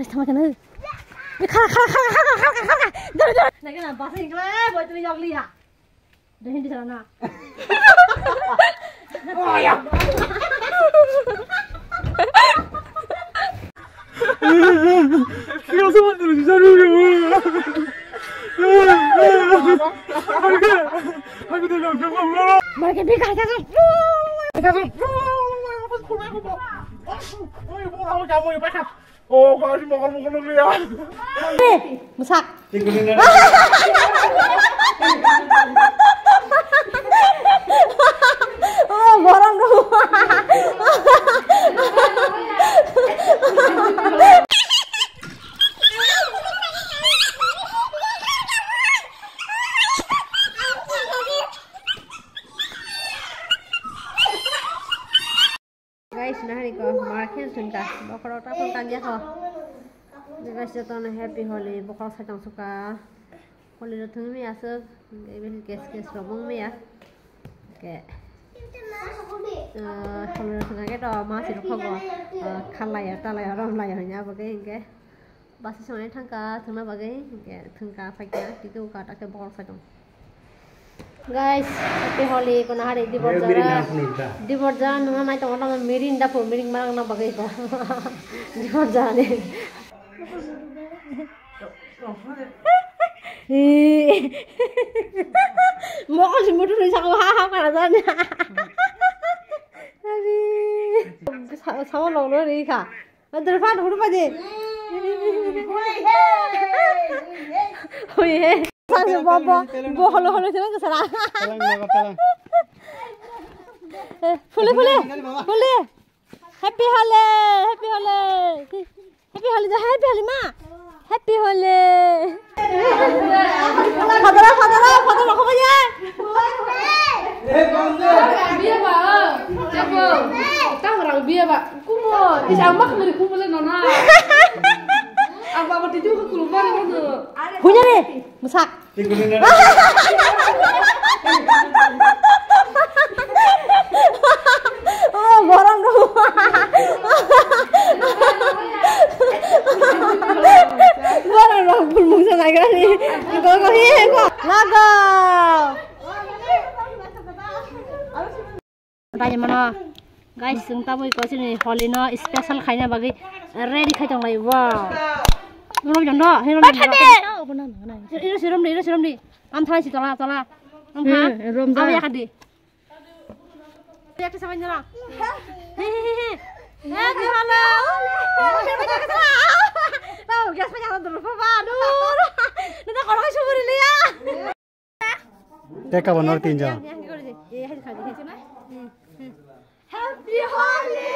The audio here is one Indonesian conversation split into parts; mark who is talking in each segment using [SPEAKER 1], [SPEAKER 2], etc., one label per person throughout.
[SPEAKER 1] খালি থামা কেন খালা খালা খালা খালা খালা খালা ধরে ধরে না কেন বাসে গেলে বই তুমি জগলি হা দেখেন দিছ না ওয়া কি হচ্ছে বন্ধু জানো আমি তো না মাকে বিকা গেছে Oh, kasih makan ya. Masak. Oh, borong dong. Guys, nah ini kok market sudah. Bakal otak pun tanya kok. Guys, jatuh happy Holi. Bakal saya suka. Holi itu tuh mi asal. Ini kes robong mi ya. Kayak. Holi itu nggak kita masih rokok gua. Kalaya, talaya, ram layarnya bagai ini. Basi soalnya thangka, thangma bagai. Kayak thangka fakir. Itu kata ke bakal saya Guys, happy Holi kena hari di Borja nunga mai tong nama mirinda po miring marang na bagay ko di Borja ni mo kasi mo tuloy sa kuhaha ka na dyan sama lang no rin ka andar pa hulu pa din Hoy Sabi Bobo, halo sila ka sara. Fule. Happy Holi. Happy Holi ma. Happy Holi. Father ko ba yan? Biya ba? Jabo. Tangrang biya ba? Kumo, isamak mo rin kumula na. Ang babat itu ke keluar gitu. Punya nih, masak. Oh, borong dong. Borong dong, belum bisa naik lagi. Kau hihe kok. Lago. Tanya mana? Guys, kita mau ikut sini Holi no special kayaknya bagi ready kayak tong lagi. Wow. Belum jodoh, belum jodoh. Ini siram di. Antara si tola. Apa ya kadi? Ya sama nyala. Hehehe. Happy Holi. Tahu, gas banyak dulu apa? Aduh. Nanti kalau kau coba lihat.
[SPEAKER 2] Teka benar tinjau.
[SPEAKER 1] Happy Holi.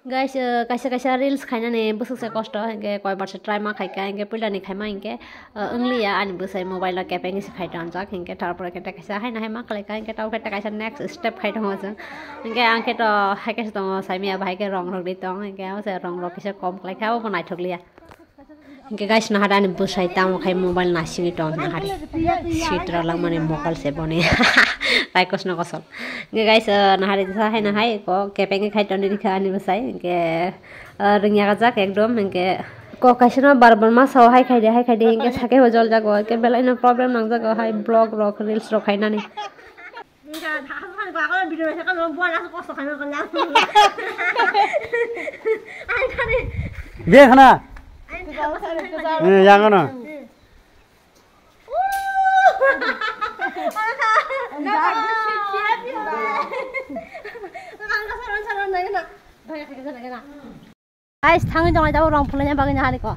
[SPEAKER 1] Guys, kaisa reels khaina ne busuk se kosto henge koi bar se try ma khai ka henge pula ni khai ma henge only ya ani busai mobile la capeng se khai tan jak henge tar pore keta kaisa hai na hai ma kale ka henge taw keta kaisa next step khai thong sa henge angke to hai kaisa to sai mia bhai ke rong rok di tong henge se rong rok kisa kom klai khao banai thoklia henge guys na hada ni busai tam khai mobile na sini tong na hari sitra lang mane mobile se bone tai kosno kosol henge guys na hari sa hai na hai ko capeng khai tan di kha ani busai henge ringya ka jak ekdom henge ko kaisna barbar ma saw hai khai de henge sake ho jol jago ke belai no problem nang jago hai blog rok reels rok khai na ni ga tha ba ko video se ka no bo na ko so khai no kan la ai thani
[SPEAKER 2] be khana yang ana Guys, thằng trong này đâu rong phun lên bao nhiêu hari ko.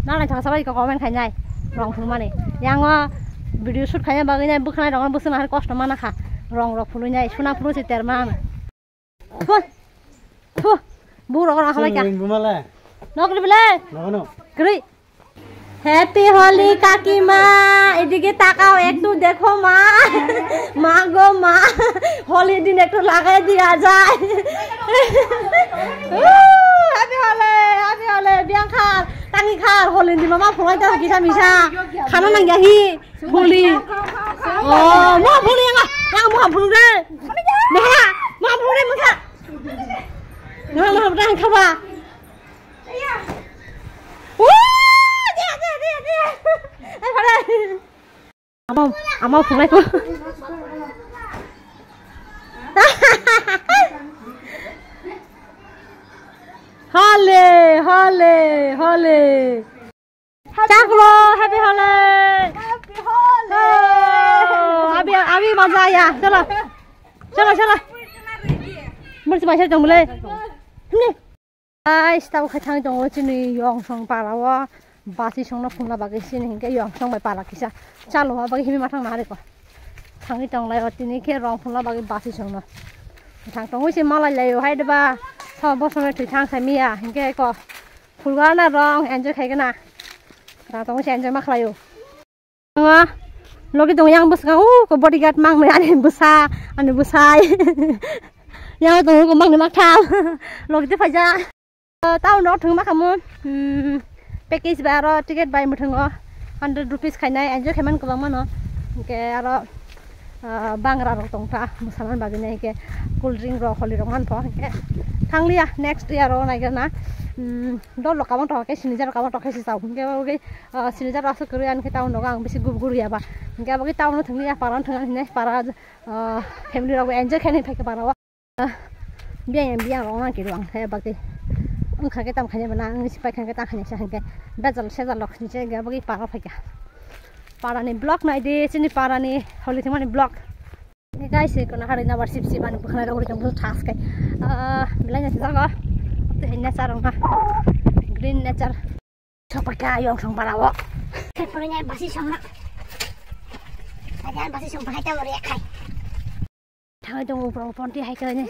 [SPEAKER 2] Nang này thằng sao ko comment khai nhai. Rong phun mà này. Yang video shoot khai bao nhiêu buk khai rong buk sana cost mana kha. Rong phun nhai. Suna phun si terman. Thu. Bu rong khai ka. Nok di bele. No. Kri. Happy Holi কাকিমা এদিকে তাকাও একটু দেখো মা মা গো মা হোলির দিন একটু লাগাই দিয়া যায় হ্যাপি হলি বিয়াং খার টাঙি খার হোলির দিন মামা ফলাই দাও কিসা মিসা খানা নাঙ্গাহি হোলি ও মা হোলি আঙ্গা মা মা ফুলু রে মা মা ফুলু রে মুসা খাবা আমার ফুলাই কো হলে হলে হলে চাকলো হ্যাপি হলে अभी मजा आया चलो चलो चलो मुझे पैसा दong boleh ini guys tahu kacang dong sini yang song parawa basi song na phungla bagi sini hingga yang song bai para kisah calo bagi himi matang nari ko tangi dong lai otini ke rong phungla bagi basi song na thang dong si malai lai hai de ba sa bo song tu thang sai mi ya hingga ko phulga na rong enjoy khai kana ta dong si enjoy mak lai yo Logi dong yang besar, ko bodyguard mang me ane besar, yang dong ko mang ni mak thao, logi tu faja, tao nó thung mak kamu, package baro ticket bay muthung o, 100 rupees khainai, enjoy khaiman ko bang mano, ke aro bangra rok tong ta, musaman bagi nai ke cool drink ro holi rong man po, ke thang liya next year ro nai na. Dol lokawang toke sinijar lokawang toke si tahu, hingga bagi sinijar rasa Korean kita udah nggak bisa guru ya ba, hingga bagi tahu nu tengah paran tengah ini para family ragu enjoy kene pakai para wa, biang orang gitu ang saya bagi, engkau kita makanya benar ngisi pakai kita hanya sih hingga bezel sezel lok sini hingga bagi para nih blog na ide sini para nih holi teman nih blog, ini guys sih kena hari na bersih bersih mana bukan ada udah campur tas kayak, belanja sih tak Tuh nature nga green nature coba kayong song parawo sebenarnya basi song nak ajan basi song pakai tahu ya kai tahu dong upon ponti hai kayaknya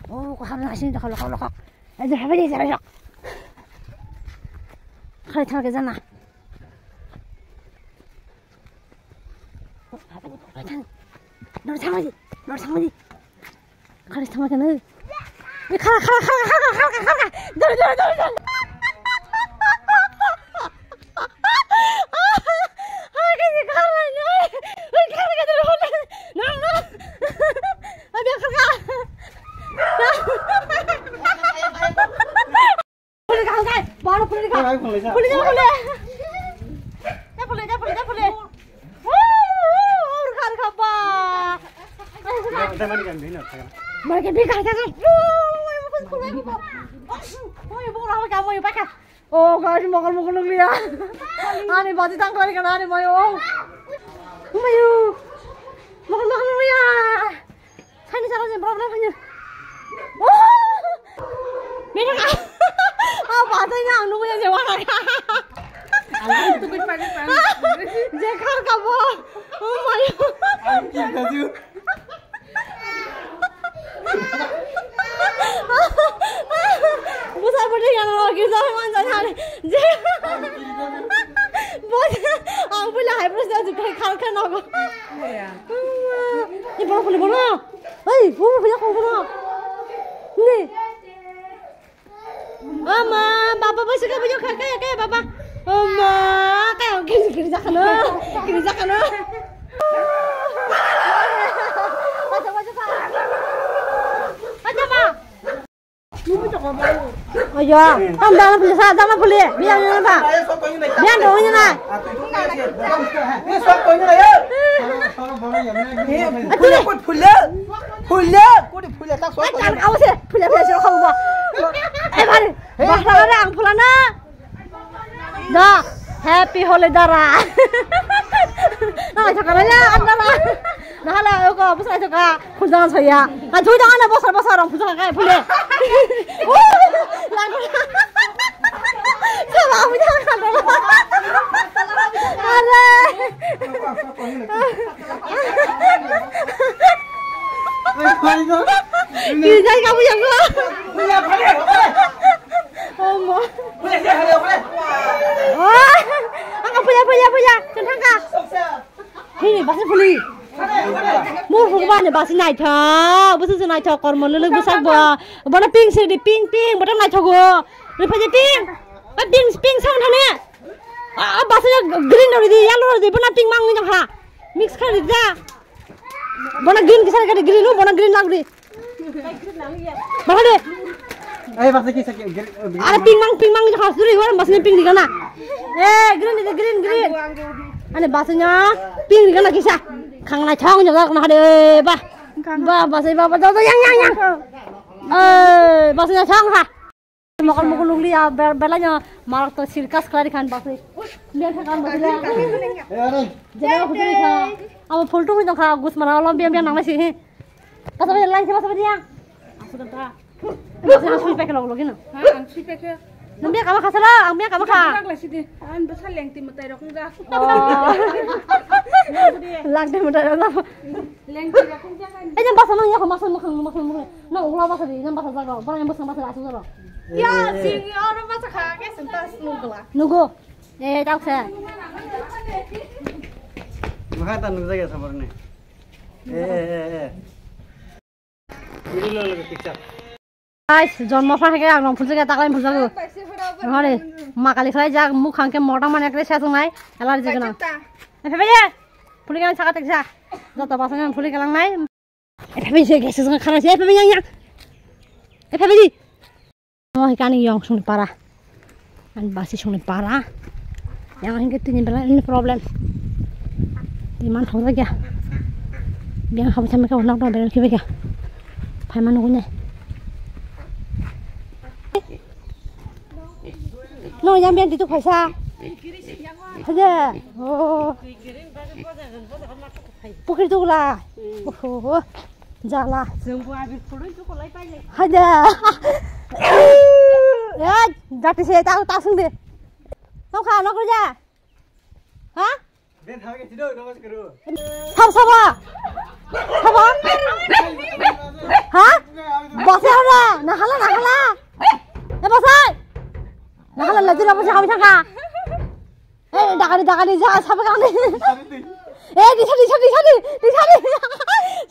[SPEAKER 2] oh kok harus ngasih kalau kok ada apa dia serok kalau tahu ke sana nor sama di kalau sama kan Kara. Dulu. Kayaknya karanya. Kara dulu. Nah. Abi kara. Boleh kan? Baru boleh kan? Boleh. Ya boleh. Kara khaba. Mereka bika kan. Oh, guys, makan liya. Ani bati tang kali kan ani mayo. Mayo. Makan liya. Sani salah problem punya. Oh. Mina ka. Patanya anu punya sewa ka. Alah itu kuit pakai pan. Jekar ka bo. Oh mayo. Ani Busa berde yang lagi sama manjan hari. Bos, aku boleh hai terus dia juga kan aku. Ini boleh. Hei, boleh kau. Ni. Mama, papa masih kau punya kayak papa. Mama, kayak kiri sana. Oh ya, jangan boleh. Biar apa? Biar dong na. Pula. Tak suat. Jangan kau sih. Pula sih kau buat. Mari. Bahasa orang pula na. Dah, happy holiday dara. Nah, cakarnya antara. Nah lah, aku besar juga. Pulang saya. Nah, cuy jangan ada besar orang pulang kayak boleh. Lagu. Sama aku jangan ada. Ale. Jadi kamu yang gua. Boleh. Oma. Boleh. Wah. Angkat punya. Tentang kah? Ini pasti boleh. Mua phục bạn để bà xin này thọ, bữa xin này thọ còn một lưng bữa sang bữa nó ping xin đi ping, bữa trong này thọ gồ, rồi phải ping xong thằng nè, bà xin green rồi đi, yellow rồi đi, bữa nó ping mang như hả, mix khai đi ra, bữa nó green cái sao cái green luôn, bữa nó green lang đi, bữa đi,
[SPEAKER 3] Eh, bahasa kisah.
[SPEAKER 2] Ada pingmang di khas dulu, orang bahasanya ping di kana. Green. Ane bahasanya ping di kana kisah. Kang lai chong juga kena ada bah. Bahasa yang. Bahasanya chong ha. Makan mukul liya belanya marak to sirkas kelari kan bahasa. Lihat kan bahasa. Jangan aku beri kah. Aku pultu itu kah gus mana orang biang nang masih. Bahasa lain siapa dia? Aku kata. Bahasa yang sulit pakai log ini.
[SPEAKER 4] Sulit pakai.
[SPEAKER 2] Nampak kamu kasar, ambil kamu kah?
[SPEAKER 4] Besar yang timur tayo kung dah.
[SPEAKER 2] Lag timur tayo dah. Jangan bahasa mana ya? Bahasa mana? Nah, ulah bahasa ni, jangan bahasa jaga. Barang yang bahasa asal jaga.
[SPEAKER 4] Ya, sini orang bahasa kagak sentas nunggu lah.
[SPEAKER 2] Nunggu. Tahu saya.
[SPEAKER 3] Makan tanung saja sabarnya. Ini loh picture.
[SPEAKER 2] Guys, jন্ম ফা থেকে একদম ফুলকে তাকলাই ফুলকে নহলে মা কালি খাই যা মুখ খানকে মোটা মানে একটা শেষ নাই এলার্জি কেন এফে যে ফুলকে ছাকা দেখছা যত বাসন ফুলকে লাং নাই এফে যে গেছে খানা সে এফে yang এফে যে mau ikan yang sung parah an basi sung parah yang hingga tin bela ini problem di man thong ra biang không tham cái nó bela kia kìa phải man nó nhỉ nó yang biang itu paisa aja oh pukul itu lah oh jala aja ya jatuh saya tahu sung deh mau kah nak kerja hah
[SPEAKER 3] Ben thang ke tidur namas karo
[SPEAKER 2] sama hah bosnya ada nahala ya bosai nahala lagi apa sih kamu sangka dakari jangan sampai kali di sana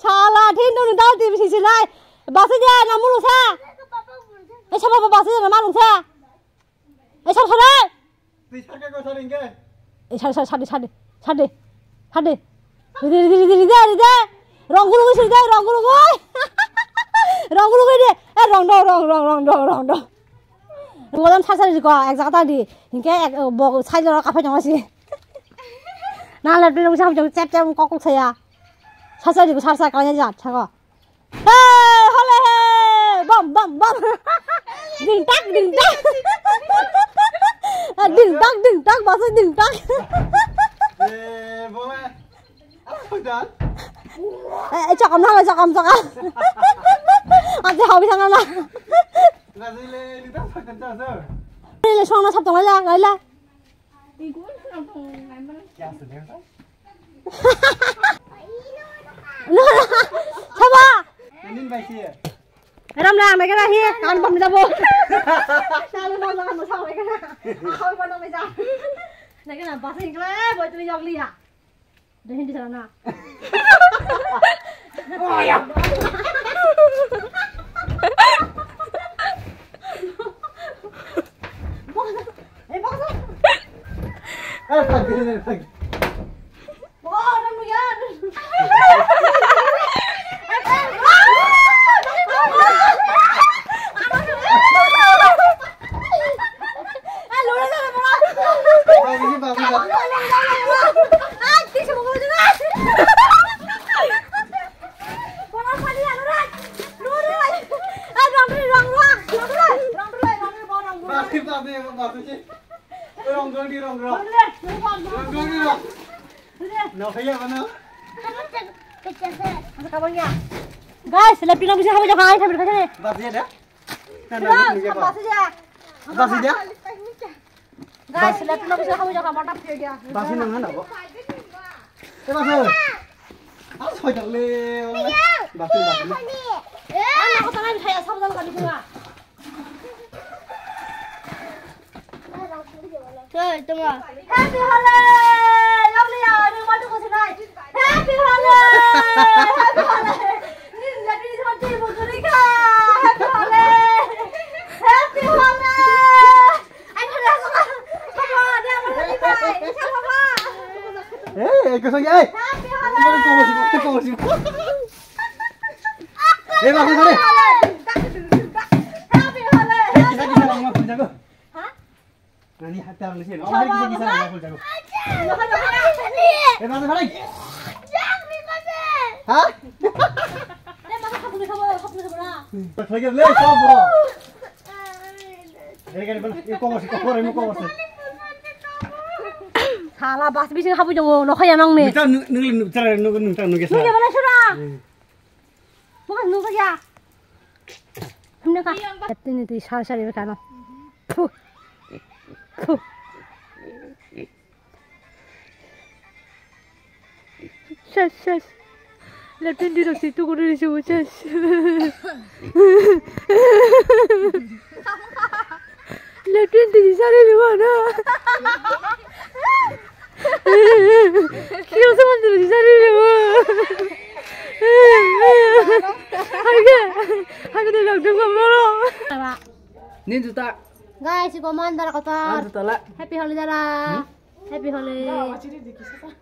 [SPEAKER 2] salah tindu dal di sisi lain bosnya namu lu sa siapa bosnya nama lu sa siapa
[SPEAKER 3] Tisarga kau sering ke?
[SPEAKER 2] Sade. Rida. Ronggulu boy. Ronggulu deh. Rong do. Ngomong sasa di gua, exact tadi. Hingga bawa saya orang kafe jangan sih. Nah, lihat dulu saya macam cep kokok saya. Sasa di gua sasa kalian jat, cakap. Hole. Bam. Ding tak. Ding tak, bahasa ding tak.
[SPEAKER 3] Boleh. Apa dah?
[SPEAKER 2] Cakap. Ada habis sana lah.
[SPEAKER 3] Nasi le, ni tak makan cakap.
[SPEAKER 2] Ini suara sab tong lah.
[SPEAKER 3] Kya sedih tak?
[SPEAKER 2] Siapa?
[SPEAKER 3] Ini baik ya.
[SPEAKER 2] Ram mereka dah here. Kan bom jabo. Salah jangan masuk mereka. Kau pun nak jauh. Lagi nak bahasa Inggeris, boleh tulis jauh lihat. Dah hindi sana. Oh ya.
[SPEAKER 3] Pagi.
[SPEAKER 2] Oh, ram lihat. Guys, lebih nak bisa kamu jangan sambil ke sini.
[SPEAKER 3] Basi ada?
[SPEAKER 2] Basi dia. Guys, lebih nak bisa kamu jangan mantap dia.
[SPEAKER 3] Basi nang mana kok? Basi. Apa tak le? Basi.
[SPEAKER 2] Aku tak nak saya sama kali pula. Tunggu. Happy holiday. Lovely ya, ni madu ko sinai. Happy holiday. Ni jadi seperti bukuri ka. Happy holiday. Ay pada sama. Sama dia mesti baik. Sama.
[SPEAKER 3] Kau sangi ai.
[SPEAKER 2] Happy holiday.
[SPEAKER 3] Kau masih. Basi.
[SPEAKER 2] Happy holiday.
[SPEAKER 3] Nani hatta ang lisin. Oh, hari kisah na ako jago. Basta balik. Ha? Lagi le sobo. Gani bana, iko mo ko.
[SPEAKER 2] Hala bas bising habu jong no khaya nang ne.
[SPEAKER 3] Kita nung cara nung gesa.
[SPEAKER 2] Nung bana sura. Bukan nung ya. Hamne ka. Atini ti sar sar ka no. Puh. Sas. Latin di situ ko rin siya sas. Latin di sari di mana? Kyo sama di sari di mana? Harga di dokter kamera.
[SPEAKER 3] Nin juta.
[SPEAKER 2] Guys, iko mandar kotor. Happy Holi dara. Happy Holi.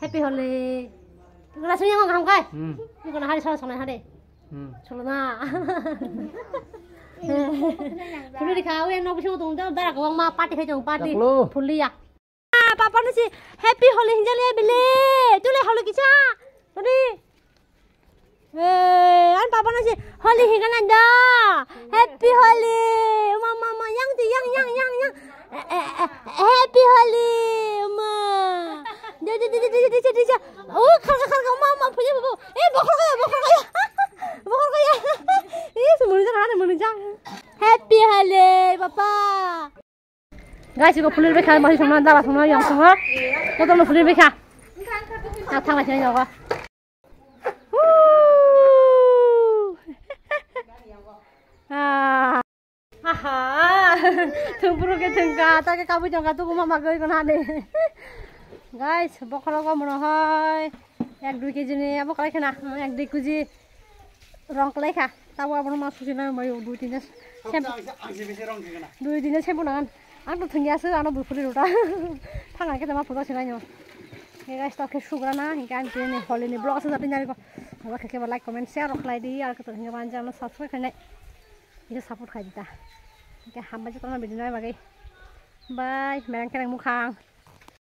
[SPEAKER 2] Happy Holi. Rasanya ngomong kamu kai. Ini kena hari soal hari. Soal na. Puli dikawin, no bisa untung jauh darah kawang ma party kayak jauh party. Puli ya. Papa nasi Happy Holi hinjal ya beli. Tu le Holi kisah. Tadi. An papa nasi Holi hingan ada. Happy Holi. Mama yang. Happy Holi, ma. Dia. Oh, karga mama punya bu. Bokor kaya. Menunjang. Happy Holi, papa. Guys, ibu pulir bekal masih sama darah sama yang semua. Kita mau pulir bekal. Datang lagi nih aku. Tempuru ke tengah, tak ke kamu jangan tuh mama gue kan ada. Guys, bokor aku menahay. 1-2 kg nih, apa kali kena? 1-2 kg rong kelai kah? Tahu apa nama susina mayu 2 dinas. 2 dinas sembuh nangan. Aku tengah sih, anak berpulih udah. Tangan kita mah putus sinanya. Guys, tak kesukaran nah, ikan ini Holi ini blog sudah tinggal kok. Kalau kakek like, comment, share, like di, aku tuh hingga panjang subscribe karena itu support kita. Oke, hamba juga nggak beda lagi. Bye, mereka yang mukhang.